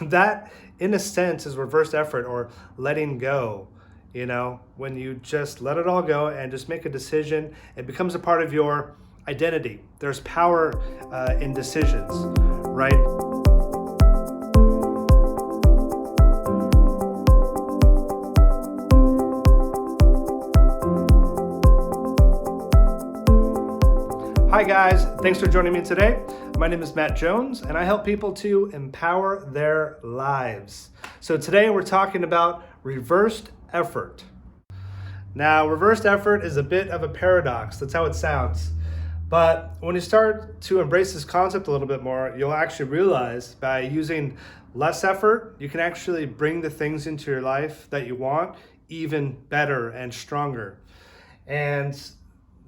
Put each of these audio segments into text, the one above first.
that in a sense is reverse effort or letting go. When you just let it all go and just make a decision, it becomes a part of your identity. There's power in decisions, right? Hi guys, thanks for joining me today. My name is Matt Jones and I help people to empower their lives. So today we're talking about reversed effort. Now, reversed effort is a bit of a paradox. That's how it sounds. But when you start to embrace this concept a little bit more, you'll actually realize by using less effort, you can actually bring the things into your life that you want even better and stronger. And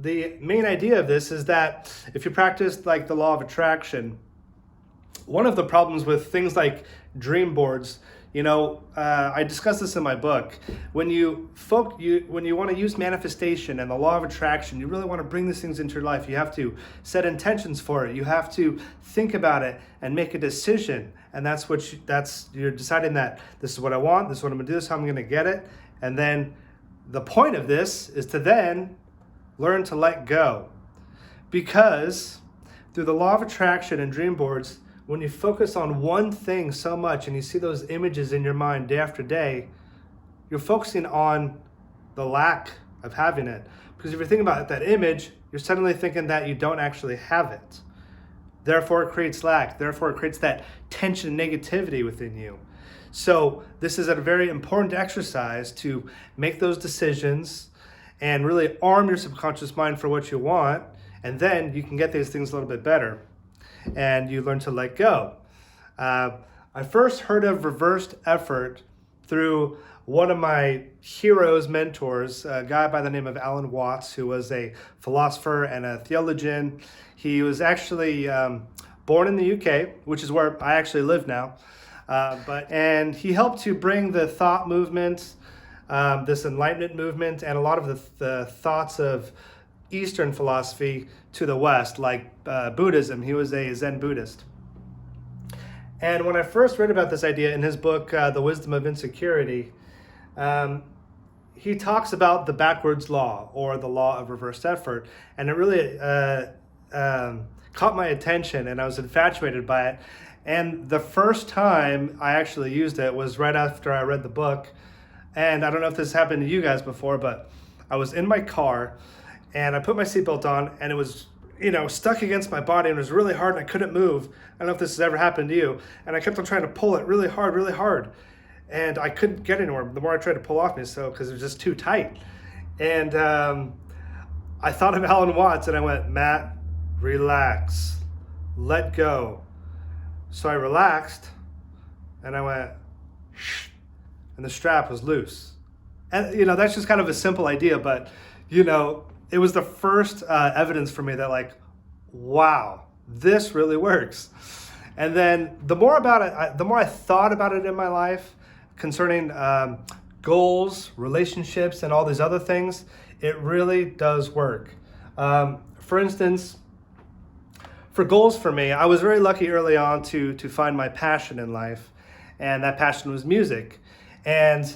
the main idea of this is that if you practice like the law of attraction, one of the problems with things like dream boards, I discuss this in my book. When you want to use manifestation and the law of attraction, you really want to bring these things into your life. You have to set intentions for it. You have to think about it and make a decision. And you're deciding that this is what I want, this is what I'm going to do, this is how I'm going to get it. And then the point of this is to then learn to let go. Because through the law of attraction and dream boards, when you focus on one thing so much and you see those images in your mind day after day, you're focusing on the lack of having it. Because if you're thinking about that image, you're suddenly thinking that you don't actually have it. Therefore, it creates lack. Therefore, it creates that tension and negativity within you. So this is a very important exercise to make those decisions and really arm your subconscious mind for what you want. And then you can get these things a little bit better. And you learn to let go. I first heard of reversed effort through one of my heroes, mentors, a guy by the name of Alan Watts, who was a philosopher and a theologian. He was actually born in the UK, which is where I actually live now. And he helped to bring the thought movement, this enlightenment movement, and a lot of the thoughts of Eastern philosophy to the West, like Buddhism. He was a Zen Buddhist. And when I first read about this idea in his book, The Wisdom of Insecurity, he talks about the backwards law or the law of reversed effort. And it really caught my attention and I was infatuated by it. And the first time I actually used it was right after I read the book. And I don't know if this happened to you guys before, but I was in my car and I put my seatbelt on and it was, stuck against my body and it was really hard and I couldn't move. I don't know if this has ever happened to you. And I kept on trying to pull it really hard. And I couldn't get anywhere. The more I tried to pull off me, because it was just too tight. And I thought of Alan Watts and I went, Matt, relax, let go. So I relaxed and I went, shh, and the strap was loose. And, that's just kind of a simple idea, but, it was the first evidence for me that wow, this really works. And then the more I thought about it in my life concerning goals, relationships, and all these other things, it really does work. For instance, for goals for me, I was very lucky early on to find my passion in life, and that passion was music. And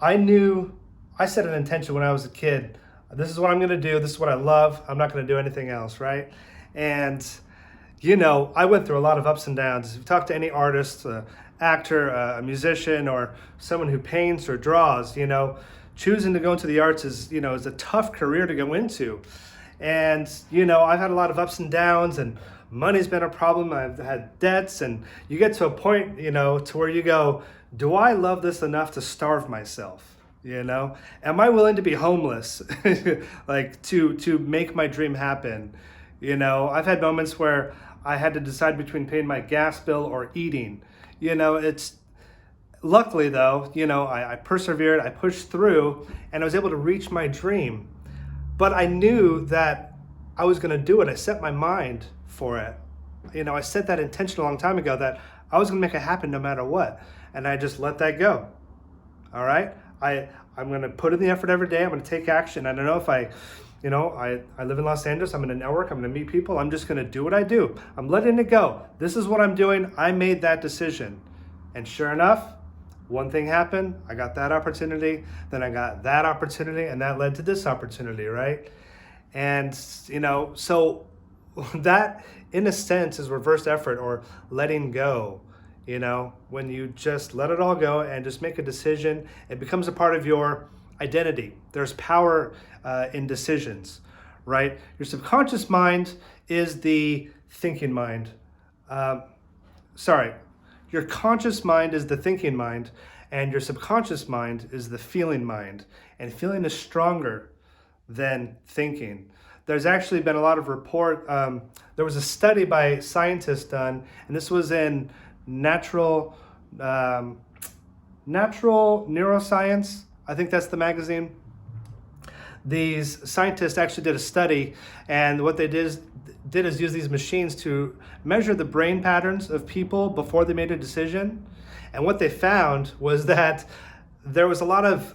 I set an intention when I was a kid. This is what I'm going to do. This is what I love. I'm not going to do anything else, right? And, I went through a lot of ups and downs. If you talk to any artist, actor, a musician, or someone who paints or draws, choosing to go into the arts is a tough career to go into. And, I've had a lot of ups and downs, and money's been a problem. I've had debts, and you get to a point, to where you go, do I love this enough to starve myself? Am I willing to be homeless, to make my dream happen? I've had moments where I had to decide between paying my gas bill or eating. It's luckily though, I persevered, I pushed through, and I was able to reach my dream. But I knew that I was going to do it. I set my mind for it. I set that intention a long time ago that I was going to make it happen no matter what. And I just let that go. All right? I'm going to put in the effort every day. I'm going to take action. I don't know if I live in Los Angeles. I'm in a network. I'm going to meet people. I'm just going to do what I do. I'm letting it go. This is what I'm doing. I made that decision. And sure enough, one thing happened, I got that opportunity, then I got that opportunity, and that led to this opportunity, right? And, so that, in a sense, is reverse effort or letting go. When you just let it all go and just make a decision, it becomes a part of your identity. There's power in decisions, right? Your subconscious mind is the thinking mind. Your conscious mind is the thinking mind, and your subconscious mind is the feeling mind. And feeling is stronger than thinking. There's actually been a lot of there was a study by scientists done, and this was in Natural Neuroscience, I think that's the magazine. These scientists actually did a study, and what they did is use these machines to measure the brain patterns of people before they made a decision. And what they found was that there was a lot of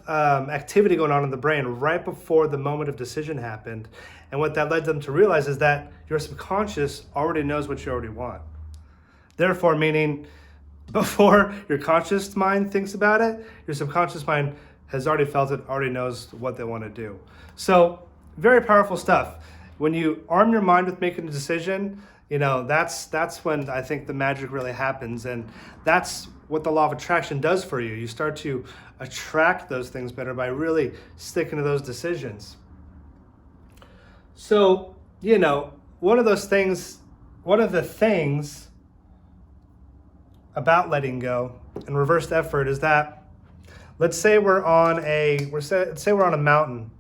activity going on in the brain right before the moment of decision happened. And what that led them to realize is that your subconscious already knows what you already want. Therefore, meaning before your conscious mind thinks about it, your subconscious mind has already felt it, already knows what they want to do. So very powerful stuff. When you arm your mind with making a decision, that's when I think the magic really happens. And that's what the law of attraction does for you. You start to attract those things better by really sticking to those decisions. So, one of the things about letting go and reversed effort is that, let's say we're on a mountain,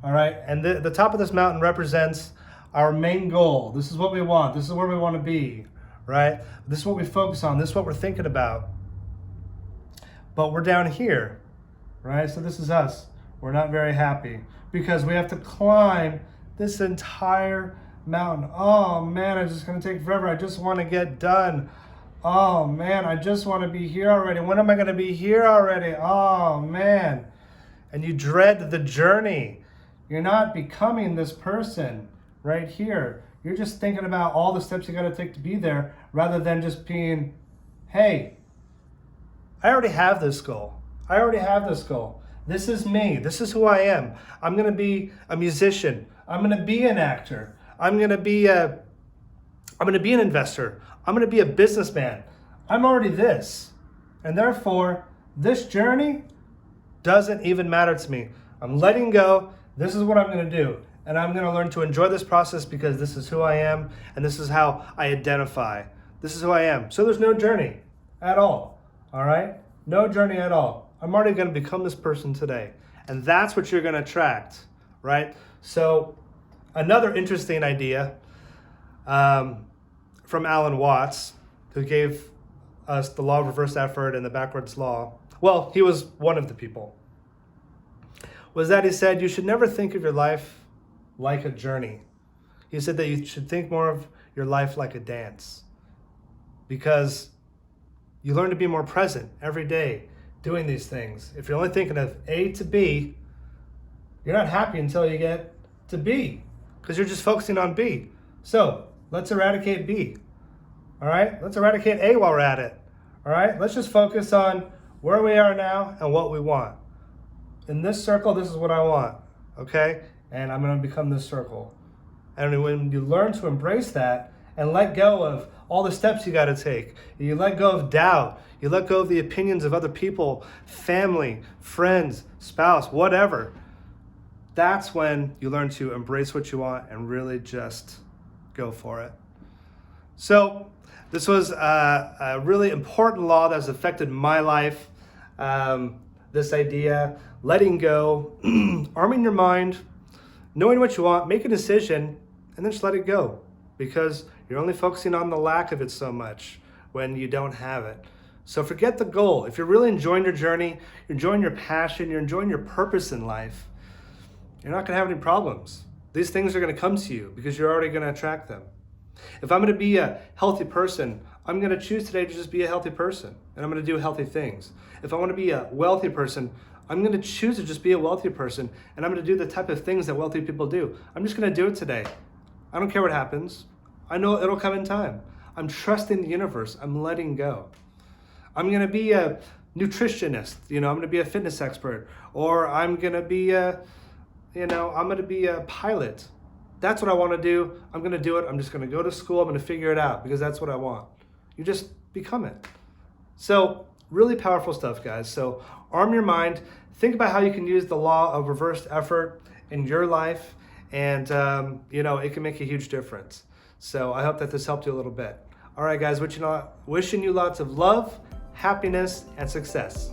all right? And the top of this mountain represents our main goal. This is what we want. This is where we want to be, right? This is what we focus on. This is what we're thinking about. But we're down here, right? So this is us. We're not very happy because we have to climb this entire mountain. Oh man, it's just going to take forever. I just want to get done. Oh man, I just want to be here already. When am I going to be here already? Oh man. And you dread the journey. You're not becoming this person right here. You're just thinking about all the steps you got to take to be there rather than just being, hey, I already have this goal. I already have this goal. This is me. This is who I am. I'm going to be a musician. I'm going to be an actor. I'm going to be an investor. I'm going to be a businessman. I'm already this. And therefore, this journey doesn't even matter to me. I'm letting go. This is what I'm going to do. And I'm going to learn to enjoy this process because this is who I am and this is how I identify. This is who I am. So there's no journey at all. All right? No journey at all. I'm already going to become this person today. And that's what you're going to attract, right? So another interesting idea from Alan Watts, who gave us the law of reverse effort and the backwards law. Well, he was one of the people. Was that he said you should never think of your life like a journey. He said that you should think more of your life like a dance, because you learn to be more present every day doing these things. If you're only thinking of A to B, you're not happy until you get to B, because you're just focusing on B. So let's eradicate B. All right, let's eradicate A while we're at it. All right, let's just focus on where we are now and what we want. In this circle, this is what I want, okay? And I'm gonna become this circle. And when you learn to embrace that and let go of all the steps you gotta take, you let go of doubt, you let go of the opinions of other people, family, friends, spouse, whatever, that's when you learn to embrace what you want and really just go for it. So this was a really important law that has affected my life. This idea, letting go, arming your mind, knowing what you want, make a decision, and then just let it go, because you're only focusing on the lack of it so much when you don't have it. So forget the goal. If you're really enjoying your journey, you're enjoying your passion, you're enjoying your purpose in life, you're not gonna have any problems. These things are gonna come to you because you're already gonna attract them. If I'm gonna be a healthy person, I'm gonna choose today to just be a healthy person, and I'm gonna do healthy things. If I wanna be a wealthy person, I'm gonna choose to just be a wealthy person, and I'm gonna do the type of things that wealthy people do. I'm just gonna do it today. I don't care what happens. I know it'll come in time. I'm trusting the universe. I'm letting go. I'm going to be a nutritionist, I'm going to be a fitness expert, or I'm going to be I'm going to be a pilot. That's what I want to do. I'm going to do it. I'm just going to go to school. I'm going to figure it out because that's what I want. You just become it. So really powerful stuff, guys. So arm your mind. Think about how you can use the law of reversed effort in your life, and it can make a huge difference. So I hope that this helped you a little bit. All right, guys, wishing you lots of love, happiness, and success.